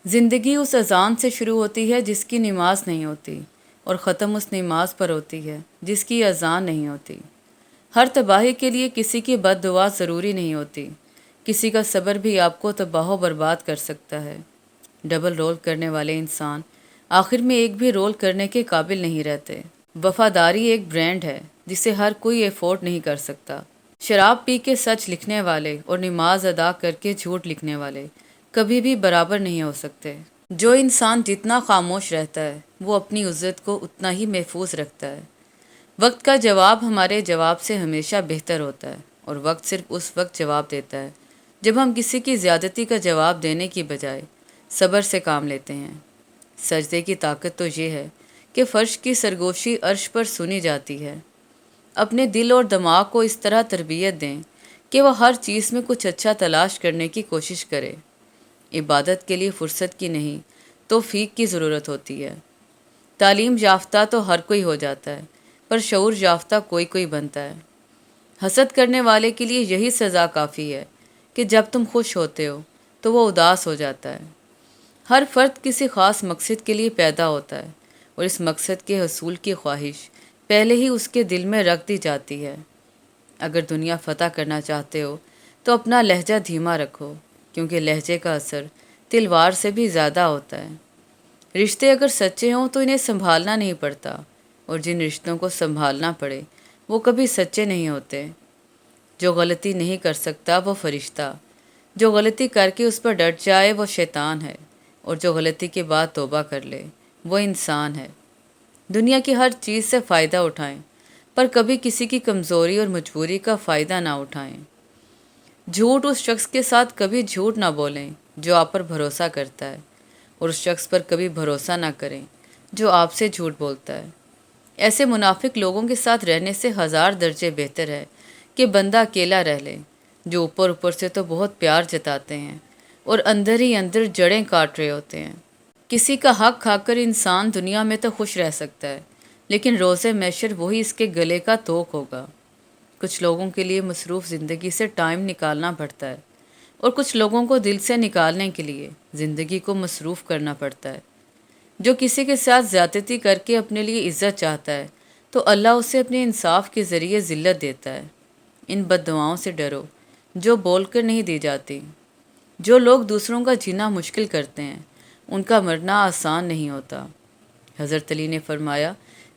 زندگی اس اذان سے شروع ہوتی ہے جس کی نماز نہیں ہوتی، اور ختم اس نماز پر ہوتی ہے جس کی اذان نہیں ہوتی۔ ہر تباہی کے لیے کسی کی بد دعا ضروری نہیں ہوتی، کسی کا صبر بھی آپ کو تباہ و برباد کر سکتا ہے۔ ڈبل رول کرنے والے انسان آخر میں ایک بھی رول کرنے کے قابل نہیں رہتے۔ وفاداری ایک برانڈ ہے جسے ہر کوئی افورڈ نہیں کر سکتا۔ شراب پی کے سچ لکھنے والے اور نماز ادا کر کے جھوٹ لکھنے والے کبھی بھی برابر نہیں ہو سکتے۔ جو انسان جتنا خاموش رہتا ہے وہ اپنی عزت کو اتنا ہی محفوظ رکھتا ہے۔ وقت کا جواب ہمارے جواب سے ہمیشہ بہتر ہوتا ہے، اور وقت صرف اس وقت جواب دیتا ہے جب ہم کسی کی زیادتی کا جواب دینے کی بجائے صبر سے کام لیتے ہیں۔ سجدے کی طاقت تو یہ ہے کہ فرش کی سرگوشی عرش پر سنی جاتی ہے۔ اپنے دل اور دماغ کو اس طرح تربیت دیں کہ وہ ہر چیز میں کچھ اچھا تلاش کرنے کی کوشش کرے۔ عبادت کے لیے فرصت کی نہیں، توفیق کی ضرورت ہوتی ہے۔ تعلیم یافتہ تو ہر کوئی ہو جاتا ہے، پر شعور یافتہ کوئی کوئی بنتا ہے۔ حسد کرنے والے کے لیے یہی سزا کافی ہے کہ جب تم خوش ہوتے ہو تو وہ اداس ہو جاتا ہے۔ ہر فرد کسی خاص مقصد کے لیے پیدا ہوتا ہے، اور اس مقصد کے حصول کی خواہش پہلے ہی اس کے دل میں رکھ دی جاتی ہے۔ اگر دنیا فتح کرنا چاہتے ہو تو اپنا لہجہ دھیما رکھو، کیونکہ لہجے کا اثر تلوار سے بھی زیادہ ہوتا ہے۔ رشتے اگر سچے ہوں تو انہیں سنبھالنا نہیں پڑتا، اور جن رشتوں کو سنبھالنا پڑے وہ کبھی سچے نہیں ہوتے۔ جو غلطی نہیں کر سکتا وہ فرشتہ، جو غلطی کر کے اس پر ڈٹ جائے وہ شیطان ہے، اور جو غلطی کے بعد توبہ کر لے وہ انسان ہے۔ دنیا کی ہر چیز سے فائدہ اٹھائیں، پر کبھی کسی کی کمزوری اور مجبوری کا فائدہ نہ اٹھائیں۔ جھوٹ اس شخص کے ساتھ کبھی جھوٹ نہ بولیں جو آپ پر بھروسہ کرتا ہے، اور اس شخص پر کبھی بھروسہ نہ کریں جو آپ سے جھوٹ بولتا ہے۔ ایسے منافق لوگوں کے ساتھ رہنے سے 1000 درجے بہتر ہے کہ بندہ اکیلا رہ لے، جو اوپر اوپر سے تو بہت پیار جتاتے ہیں اور اندر ہی اندر جڑیں کاٹ رہے ہوتے ہیں۔ کسی کا حق کھا کر انسان دنیا میں تو خوش رہ سکتا ہے، لیکن روز محشر وہی اس کے گلے کا توق ہوگا۔ کچھ لوگوں کے لیے مصروف زندگی سے ٹائم نکالنا پڑتا ہے، اور کچھ لوگوں کو دل سے نکالنے کے لیے زندگی کو مصروف کرنا پڑتا ہے۔ جو کسی کے ساتھ زیادتی کر کے اپنے لیے عزت چاہتا ہے تو اللہ اسے اپنے انصاف کے ذریعے ذلت دیتا ہے۔ ان بد دعاؤں سے ڈرو جو بول کر نہیں دی جاتی۔ جو لوگ دوسروں کا جینا مشکل کرتے ہیں ان کا مرنا آسان نہیں ہوتا۔ حضرت علی نے فرمایا،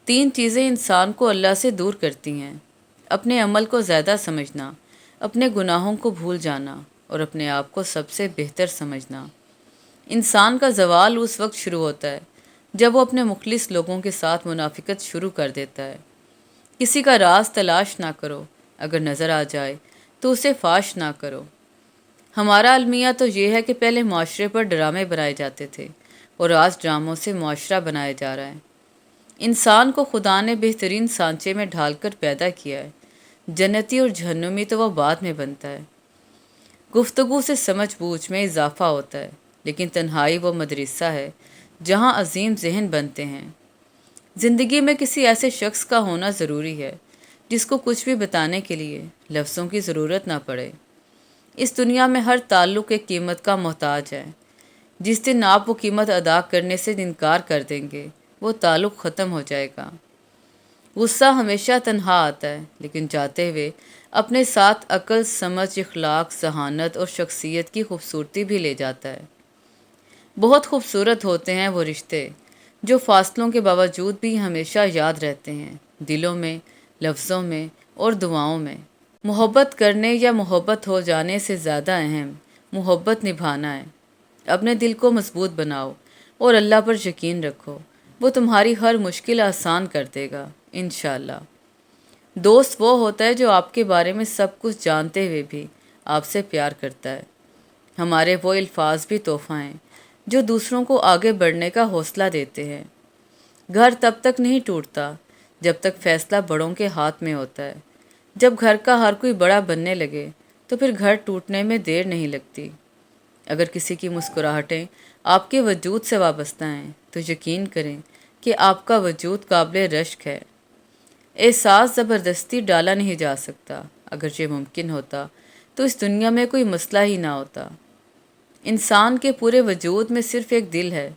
3 چیزیں انسان کو اللہ سے دور کرتی ہیں: اپنے عمل کو زیادہ سمجھنا، اپنے گناہوں کو بھول جانا، اور اپنے آپ کو سب سے بہتر سمجھنا۔ انسان کا زوال اس وقت شروع ہوتا ہے جب وہ اپنے مخلص لوگوں کے ساتھ منافقت شروع کر دیتا ہے۔ کسی کا راز تلاش نہ کرو، اگر نظر آ جائے تو اسے فاش نہ کرو۔ ہمارا المیہ تو یہ ہے کہ پہلے معاشرے پر ڈرامے بنائے جاتے تھے، اور آج ڈراموں سے معاشرہ بنایا جا رہا ہے۔ انسان کو خدا نے بہترین سانچے میں ڈھال کر پیدا کیا ہے، جنتی اور جہنمی تو وہ بعد میں بنتا ہے۔ گفتگو سے سمجھ بوجھ میں اضافہ ہوتا ہے، لیکن تنہائی وہ مدرسہ ہے جہاں عظیم ذہن بنتے ہیں۔ زندگی میں کسی ایسے شخص کا ہونا ضروری ہے جس کو کچھ بھی بتانے کے لیے لفظوں کی ضرورت نہ پڑے۔ اس دنیا میں ہر تعلق ایک قیمت کا محتاج ہے۔ جس دن آپ وہ قیمت ادا کرنے سے انکار کر دیں گے وہ تعلق ختم ہو جائے گا۔ غصہ ہمیشہ تنہا آتا ہے، لیکن جاتے ہوئے اپنے ساتھ عقل، سمجھ، اخلاق، ذہانت اور شخصیت کی خوبصورتی بھی لے جاتا ہے۔ بہت خوبصورت ہوتے ہیں وہ رشتے جو فاصلوں کے باوجود بھی ہمیشہ یاد رہتے ہیں، دلوں میں، لفظوں میں اور دعاؤں میں۔ محبت کرنے یا محبت ہو جانے سے زیادہ اہم محبت نبھانا ہے۔ اپنے دل کو مضبوط بناؤ اور اللہ پر یقین رکھو، وہ تمہاری ہر مشکل آسان کر دے گا انشاءاللہ۔ دوست وہ ہوتا ہے جو آپ کے بارے میں سب کچھ جانتے ہوئے بھی آپ سے پیار کرتا ہے۔ ہمارے وہ الفاظ بھی تحفہ ہیں جو دوسروں کو آگے بڑھنے کا حوصلہ دیتے ہیں۔ گھر تب تک نہیں ٹوٹتا جب تک فیصلہ بڑوں کے ہاتھ میں ہوتا ہے۔ جب گھر کا ہر کوئی بڑا بننے لگے تو پھر گھر ٹوٹنے میں دیر نہیں لگتی۔ اگر کسی کی مسکراہٹیں آپ کے وجود سے وابستہ ہیں تو یقین کریں کہ آپ کا وجود قابل رشک ہے۔ احساس زبردستی ڈالا نہیں جا سکتا۔ اگر یہ ممکن ہوتا تو اس دنیا میں کوئی مسئلہ ہی نہ ہوتا۔ انسان کے پورے وجود میں صرف ایک دل ہے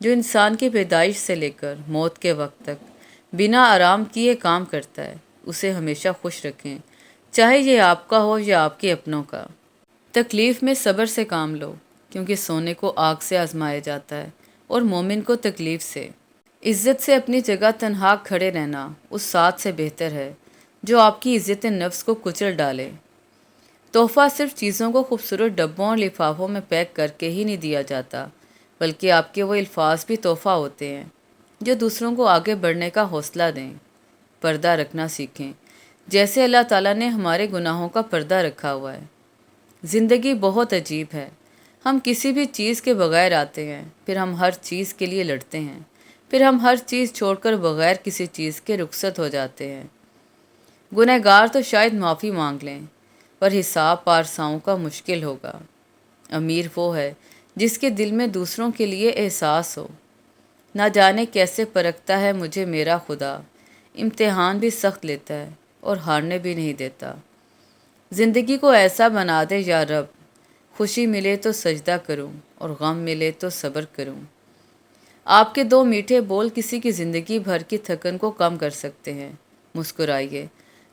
جو انسان کی پیدائش سے لے کر موت کے وقت تک بنا آرام کیے کام کرتا ہے۔ اسے ہمیشہ خوش رکھیں، چاہے یہ آپ کا ہو یا آپ کے اپنوں کا۔ تکلیف میں صبر سے کام لو، کیونکہ سونے کو آگ سے آزمایا جاتا ہے اور مومن کو تکلیف سے۔ عزت سے اپنی جگہ تنہا کھڑے رہنا اس ساتھ سے بہتر ہے جو آپ کی عزت نفس کو کچل ڈالے۔ تحفہ صرف چیزوں کو خوبصورت ڈبوں اور لفافوں میں پیک کر کے ہی نہیں دیا جاتا، بلکہ آپ کے وہ الفاظ بھی تحفہ ہوتے ہیں جو دوسروں کو آگے بڑھنے کا حوصلہ دیں۔ پردہ رکھنا سیکھیں، جیسے اللہ تعالیٰ نے ہمارے گناہوں کا پردہ رکھا ہوا ہے۔ زندگی بہت عجیب ہے، ہم کسی بھی چیز کے بغیر آتے ہیں، پھر ہم ہر چیز کے لیے لڑتے ہیں، پھر ہم ہر چیز چھوڑ کر بغیر کسی چیز کے رخصت ہو جاتے ہیں۔ گنہگار تو شاید معافی مانگ لیں، پر حساب پارساؤں کا مشکل ہوگا۔ امیر وہ ہے جس کے دل میں دوسروں کے لیے احساس ہو۔ نہ جانے کیسے پرکھتا ہے مجھے میرا خدا، امتحان بھی سخت لیتا ہے اور ہارنے بھی نہیں دیتا۔ زندگی کو ایسا بنا دے یا رب، خوشی ملے تو سجدہ کروں اور غم ملے تو صبر کروں۔ آپ کے دو میٹھے بول کسی کی زندگی بھر کی تھکن کو کم کر سکتے ہیں۔ مسکرائیے،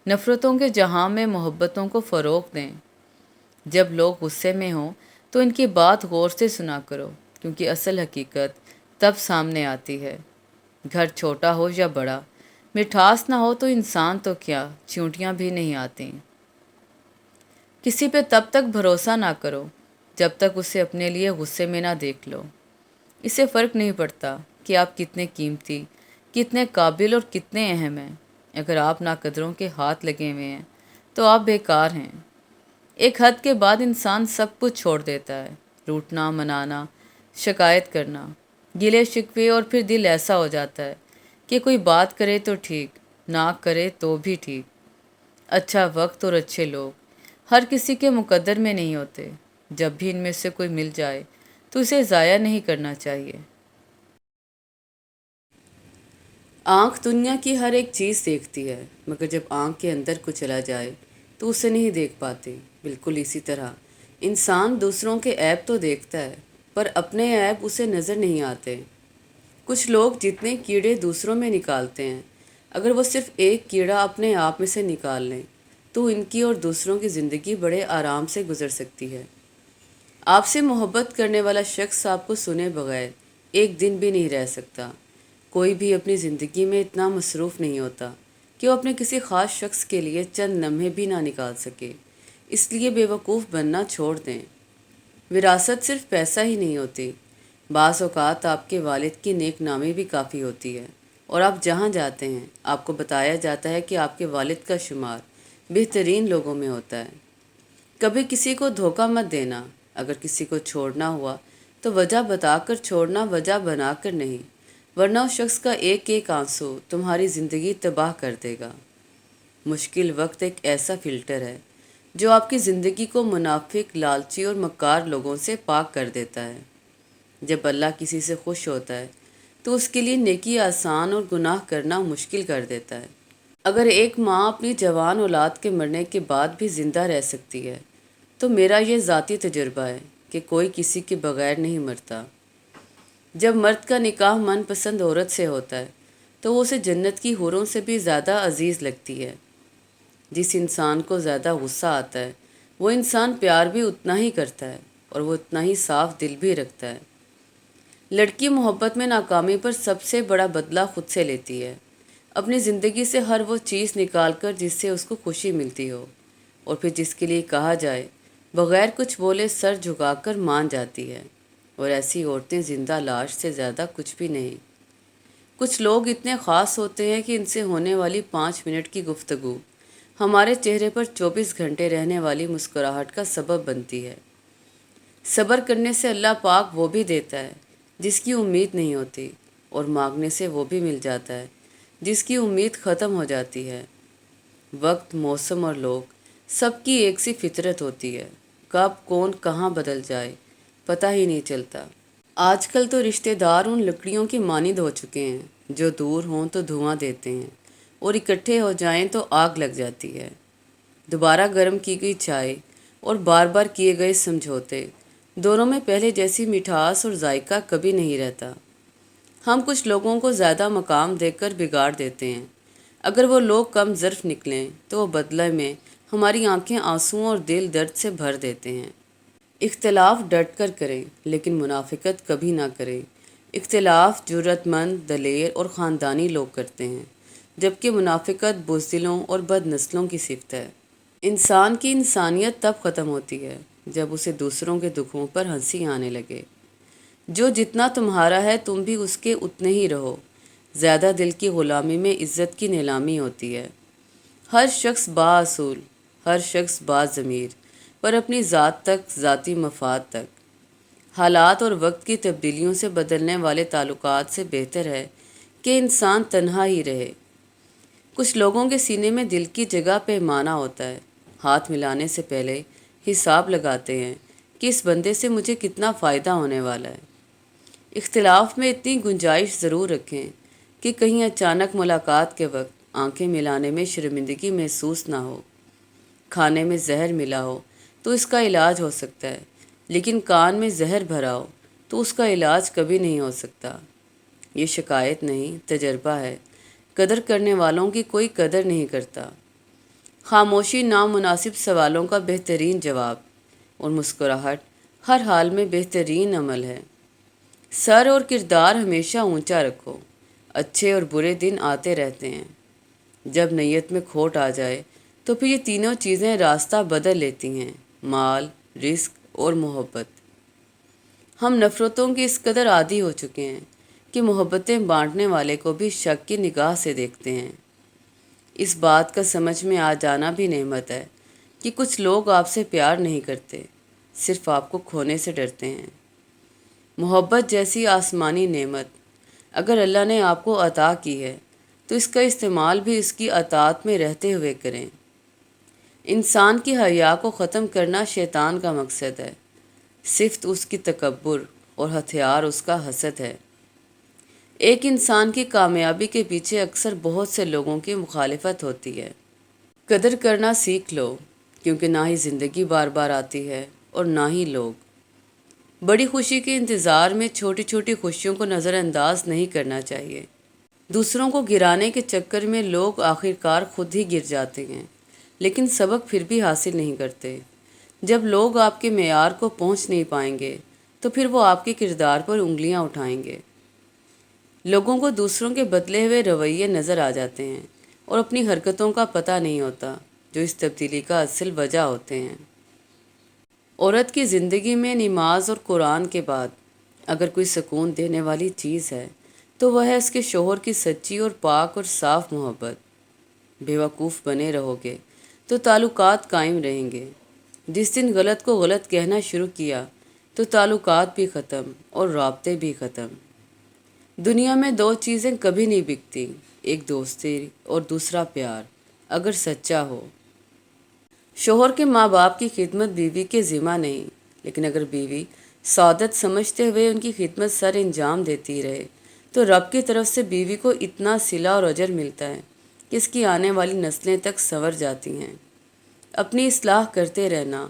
نفرتوں کے جہاں میں محبتوں کو فروغ دیں۔ جب لوگ غصے میں ہوں تو ان کی بات غور سے سنا کرو، کیونکہ اصل حقیقت تب سامنے آتی ہے۔ گھر چھوٹا ہو یا بڑا، مٹھاس نہ ہو تو انسان تو کیا چیونٹیاں بھی نہیں آتیں۔ کسی پہ تب تک بھروسہ نہ کرو جب تک اسے اپنے لیے غصے میں نہ دیکھ لو۔ اسے فرق نہیں پڑتا کہ آپ کتنے قیمتی، کتنے قابل اور کتنے اہم ہیں۔ اگر آپ ناقدروں کے ہاتھ لگے ہوئے ہیں تو آپ بیکار ہیں۔ ایک حد کے بعد انسان سب کچھ چھوڑ دیتا ہے، روٹنا، منانا، شکایت کرنا، گلے شکوے، اور پھر دل ایسا ہو جاتا ہے کہ کوئی بات کرے تو ٹھیک، نہ کرے تو بھی ٹھیک۔ اچھا وقت اور اچھے لوگ ہر کسی کے مقدر میں نہیں ہوتے۔ جب بھی ان میں سے کوئی مل جائے تو اسے ضائع نہیں کرنا چاہیے۔ آنکھ دنیا کی ہر ایک چیز دیکھتی ہے، مگر جب آنکھ کے اندر کو چلا جائے تو اسے نہیں دیکھ پاتی۔ بالکل اسی طرح انسان دوسروں کے عیب تو دیکھتا ہے، پر اپنے عیب اسے نظر نہیں آتے۔ کچھ لوگ جتنے کیڑے دوسروں میں نکالتے ہیں، اگر وہ صرف ایک کیڑا اپنے آپ میں سے نکال لیں تو ان کی اور دوسروں کی زندگی بڑے آرام سے گزر سکتی ہے۔ آپ سے محبت کرنے والا شخص آپ کو سنے بغیر ایک دن بھی نہیں رہ سکتا۔ کوئی بھی اپنی زندگی میں اتنا مصروف نہیں ہوتا کہ وہ اپنے کسی خاص شخص کے لیے چند لمحے بھی نہ نکال سکے۔ اس لیے بے وقوف بننا چھوڑ دیں۔ وراثت صرف پیسہ ہی نہیں ہوتی، بعض اوقات آپ کے والد کی نیک نامی بھی کافی ہوتی ہے، اور آپ جہاں جاتے ہیں آپ کو بتایا جاتا ہے کہ آپ کے والد کا شمار بہترین لوگوں میں ہوتا ہے۔ کبھی کسی کو دھوکہ مت دینا۔ اگر کسی کو چھوڑنا ہوا تو وجہ بتا کر چھوڑنا، وجہ بنا کر نہیں، ورنہ اس شخص کا ایک ایک آنسو تمہاری زندگی تباہ کر دے گا۔ مشکل وقت ایک ایسا فلٹر ہے جو آپ کی زندگی کو منافق، لالچی اور مکار لوگوں سے پاک کر دیتا ہے۔ جب اللہ کسی سے خوش ہوتا ہے تو اس کے لیے نیکی آسان اور گناہ کرنا مشکل کر دیتا ہے۔ اگر ایک ماں اپنی جوان اولاد کے مرنے کے بعد بھی زندہ رہ سکتی ہے تو میرا یہ ذاتی تجربہ ہے کہ کوئی کسی کے بغیر نہیں مرتا۔ جب مرد کا نکاح من پسند عورت سے ہوتا ہے تو وہ اسے جنت کی حوروں سے بھی زیادہ عزیز لگتی ہے۔ جس انسان کو زیادہ غصہ آتا ہے وہ انسان پیار بھی اتنا ہی کرتا ہے اور وہ اتنا ہی صاف دل بھی رکھتا ہے۔ لڑکی محبت میں ناکامی پر سب سے بڑا بدلہ خود سے لیتی ہے، اپنی زندگی سے ہر وہ چیز نکال کر جس سے اس کو خوشی ملتی ہو، اور پھر جس کے لیے کہا جائے بغیر کچھ بولے سر جھکا کر مان جاتی ہے۔ اور ایسی عورتیں زندہ لاش سے زیادہ کچھ بھی نہیں۔ کچھ لوگ اتنے خاص ہوتے ہیں کہ ان سے ہونے والی 5 منٹ کی گفتگو ہمارے چہرے پر 24 گھنٹے رہنے والی مسکراہٹ کا سبب بنتی ہے۔ صبر کرنے سے اللہ پاک وہ بھی دیتا ہے جس کی امید نہیں ہوتی، اور مانگنے سے وہ بھی مل جاتا ہے جس کی امید ختم ہو جاتی ہے۔ وقت، موسم اور لوگ سب کی ایک سی فطرت ہوتی ہے، کب کون کہاں بدل جائے پتہ ہی نہیں چلتا۔ آج کل تو رشتہ دار ان لکڑیوں کی مانند ہو چکے ہیں جو دور ہوں تو دھواں دیتے ہیں اور اکٹھے ہو جائیں تو آگ لگ جاتی ہے۔ دوبارہ گرم کی گئی چائے اور بار بار کیے گئے سمجھوتے دونوں میں پہلے جیسی مٹھاس اور ذائقہ کبھی نہیں رہتا۔ ہم کچھ لوگوں کو زیادہ مقام دے کر بگاڑ دیتے ہیں۔ اگر وہ لوگ کم ظرف نکلیں تو وہ بدلے میں ہماری آنکھیں آنسوؤں اور دل درد سے بھر دیتے ہیں۔ اختلاف ڈٹ کر کریں لیکن منافقت کبھی نہ کریں۔ اختلاف جرأت مند، دلیر اور خاندانی لوگ کرتے ہیں، جبکہ منافقت بزدلوں اور بد نسلوں کی صفت ہے۔ انسان کی انسانیت تب ختم ہوتی ہے جب اسے دوسروں کے دکھوں پر ہنسی آنے لگے۔ جو جتنا تمہارا ہے تم بھی اس کے اتنے ہی رہو۔ زیادہ دل کی غلامی میں عزت کی نیلامی ہوتی ہے۔ ہر شخص بااصول، ہر شخص باضمیر، پر اپنی ذات تک، ذاتی مفاد تک۔ حالات اور وقت کی تبدیلیوں سے بدلنے والے تعلقات سے بہتر ہے کہ انسان تنہا ہی رہے۔ کچھ لوگوں کے سینے میں دل کی جگہ پیمانہ ہوتا ہے۔ ہاتھ ملانے سے پہلے حساب لگاتے ہیں کہ اس بندے سے مجھے کتنا فائدہ ہونے والا ہے۔ اختلاف میں اتنی گنجائش ضرور رکھیں کہ کہیں اچانک ملاقات کے وقت آنکھیں ملانے میں شرمندگی محسوس نہ ہو۔ کھانے میں زہر ملا ہو تو اس کا علاج ہو سکتا ہے، لیکن کان میں زہر بھرا ہو تو اس کا علاج کبھی نہیں ہو سکتا۔ یہ شکایت نہیں، تجربہ ہے۔ قدر کرنے والوں کی کوئی قدر نہیں کرتا۔ خاموشی نامناسب سوالوں کا بہترین جواب، اور مسکراہٹ ہر حال میں بہترین عمل ہے۔ سر اور کردار ہمیشہ اونچا رکھو۔ اچھے اور برے دن آتے رہتے ہیں۔ جب نیت میں کھوٹ آ جائے تو پھر یہ تینوں چیزیں راستہ بدل لیتی ہیں: مال، رزق اور محبت۔ ہم نفرتوں کی اس قدر عادی ہو چکے ہیں کہ محبتیں بانٹنے والے کو بھی شک کی نگاہ سے دیکھتے ہیں۔ اس بات کا سمجھ میں آ جانا بھی نعمت ہے کہ کچھ لوگ آپ سے پیار نہیں کرتے، صرف آپ کو کھونے سے ڈرتے ہیں۔ محبت جیسی آسمانی نعمت اگر اللہ نے آپ کو عطا کی ہے تو اس کا استعمال بھی اس کی اطاعت میں رہتے ہوئے کریں۔ انسان کی حیا کو ختم کرنا شیطان کا مقصد ہے۔ صفت اس کی تکبر اور ہتھیار اس کا حسد ہے۔ ایک انسان کی کامیابی کے پیچھے اکثر بہت سے لوگوں کی مخالفت ہوتی ہے۔ قدر کرنا سیکھ لو، کیونکہ نہ ہی زندگی بار بار آتی ہے اور نہ ہی لوگ۔ بڑی خوشی کے انتظار میں چھوٹی چھوٹی خوشیوں کو نظر انداز نہیں کرنا چاہیے۔ دوسروں کو گرانے کے چکر میں لوگ آخرکار خود ہی گر جاتے ہیں، لیکن سبق پھر بھی حاصل نہیں کرتے۔ جب لوگ آپ کے معیار کو پہنچ نہیں پائیں گے تو پھر وہ آپ کے کردار پر انگلیاں اٹھائیں گے۔ لوگوں کو دوسروں کے بدلے ہوئے رویے نظر آ جاتے ہیں اور اپنی حرکتوں کا پتہ نہیں ہوتا، جو اس تبدیلی کا اصل وجہ ہوتے ہیں۔ عورت کی زندگی میں نماز اور قرآن کے بعد اگر کوئی سکون دینے والی چیز ہے تو وہ ہے اس کے شوہر کی سچی اور پاک اور صاف محبت۔ بے وقوف بنے رہو گے تو تعلقات قائم رہیں گے۔ جس دن غلط کو غلط کہنا شروع کیا تو تعلقات بھی ختم اور رابطے بھی ختم۔ دنیا میں دو چیزیں کبھی نہیں بکتی، ایک دوستی اور دوسرا پیار، اگر سچا ہو۔ شوہر کے ماں باپ کی خدمت بیوی کے ذمہ نہیں، لیکن اگر بیوی سعادت سمجھتے ہوئے ان کی خدمت سر انجام دیتی رہے تو رب کی طرف سے بیوی کو اتنا صلہ اور اجر ملتا ہے کہ اس کی آنے والی نسلیں تک سنور جاتی ہیں۔ اپنی اصلاح کرتے رہنا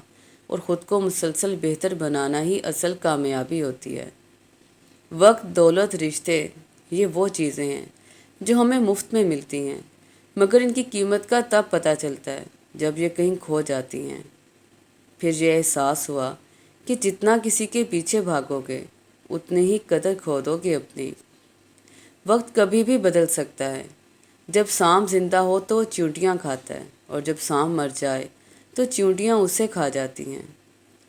اور خود کو مسلسل بہتر بنانا ہی اصل کامیابی ہوتی ہے۔ وقت، دولت، رشتے، یہ وہ چیزیں ہیں جو ہمیں مفت میں ملتی ہیں، مگر ان کی قیمت کا تب پتہ چلتا ہے جب یہ کہیں کھو جاتی ہیں۔ پھر یہ احساس ہوا کہ جتنا کسی کے پیچھے بھاگو گے اتنے ہی قدر کھو دو گے اپنی۔ وقت کبھی بھی بدل سکتا ہے۔ جب سانپ زندہ ہو تو وہ چیونٹیاں کھاتا ہے، اور جب سانپ مر جائے تو چیونٹیاں اسے کھا جاتی ہیں۔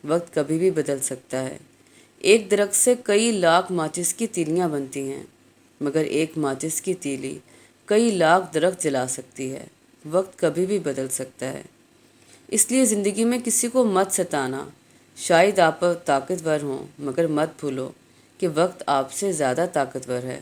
وقت کبھی بھی بدل سکتا ہے۔ ایک درخت سے کئی لاکھ ماچس کی تیلیاں بنتی ہیں، مگر ایک ماچس کی تیلی کئی لاکھ درخت جلا سکتی ہے۔ وقت کبھی بھی بدل سکتا ہے۔ اس لیے زندگی میں کسی کو مت ستانا۔ شاید آپ طاقتور ہوں، مگر مت بھولو کہ وقت آپ سے زیادہ طاقتور ہے۔